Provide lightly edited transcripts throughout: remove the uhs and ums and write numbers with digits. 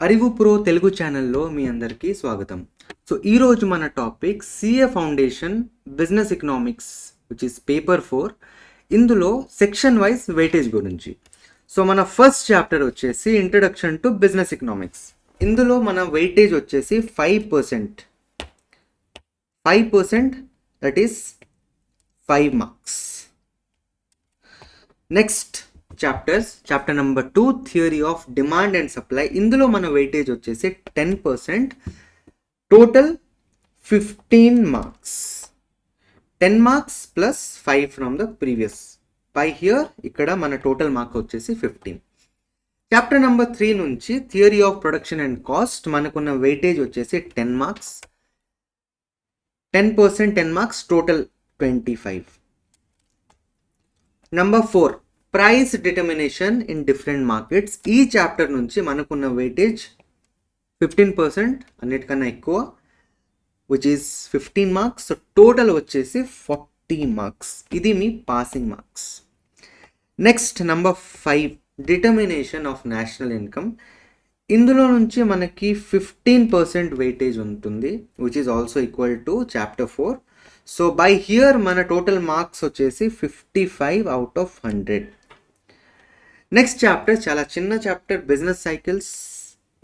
Arivu pro Telugu ఛానల్లో మీ అందరికీ స్వాగతం. సో ఈరోజు మన topic CA foundation business economics which is paper 4. ఇందులో సెక్షన్ వైజ్ వెయిటేజ్ గురించి. సో మన ఫస్ట్ చాప్టర్ వచ్చేసి ఇంట్రడక్షన్ టు బిజినెస్ ఎకనామిక్స్. ఇందులో మన వెయిటేజ్ వచ్చేసి 5%. 5% that is 5 marks. Next chapter number 2 theory of demand and supply. ఇందులో మన వెయిటేజ్ వచ్చేసి 10%, total 15 marks. 10 marks plus 5 from the previous. By here ఇక్కడ మన టోటల్ మార్క్ వచ్చేసి 15. చాప్టర్ నెంబర్ 3 నుంచి theory of production and cost మనకున్న weightage వచ్చేసి 10 marks. 10%, 10 marks, total 25. Number 4 price determination in different markets. ఈ చాప్టర్ నుంచి మనకున్న వెయిటేజ్ 15%, అన్నిటికన్నా ఎక్కువ, which is 15 marks. So total వచ్చేసి 40 మార్క్స్. ఇది మీ passing marks. Next number 5 determination of national income. ఇందులో నుంచి మనకి 15% వెయిటేజ్ ఉంటుంది, which is also equal to chapter 4. So by here మన టోటల్ మార్క్స్ వచ్చేసి 55 అవుట్ ఆఫ్ 100. నెక్స్ట్ చాప్టర్ చాలా చిన్న చాప్టర్, బిజినెస్ సైకిల్స్.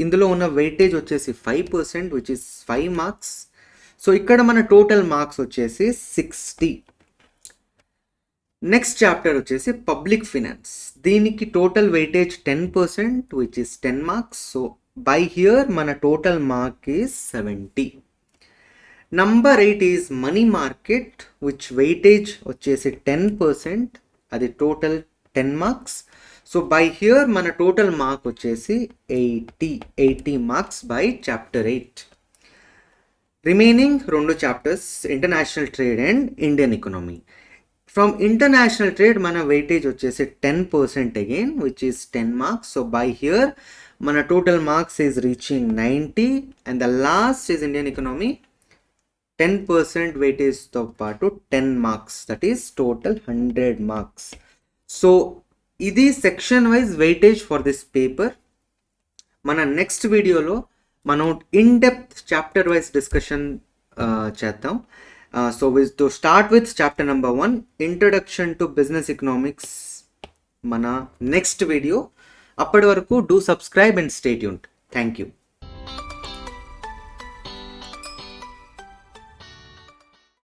ఇందులో ఉన్న వెయిటేజ్ వచ్చేసి 5%, విచ్ ఇస్ 5 మార్క్స్. సో ఇక్కడ మన టోటల్ మార్క్స్ వచ్చేసి 60. నెక్స్ట్ చాప్టర్ వచ్చేసి పబ్లిక్ ఫినాన్స్. దీనికి total weightage 10%, which is 10 marks. So by here మన total mark is 70. Number 8 is money market, which weightage వచ్చేసి 10%, అది total 10 marks. So by here మన total mark వచ్చేసి 80 marks by chapter 8. Remaining 2 chapters international trade and Indian economy. From international trade మన weightage వచ్చేసి 10% again, which is 10 marks. So by here మన total marks is reaching 90. And the last is Indian economy. 10% వెయిటేజ్తో పాటు 10 marks, that is total 100 marks. So ఇది section wise weightage for this paper. మన next వీడియోలో మనం in depth chapter wise discussion చేద్దాం. So to start with chapter number 1 introduction to business economics మన next video. అప్పటి వరకు do subscribe and stay tuned. Thank you.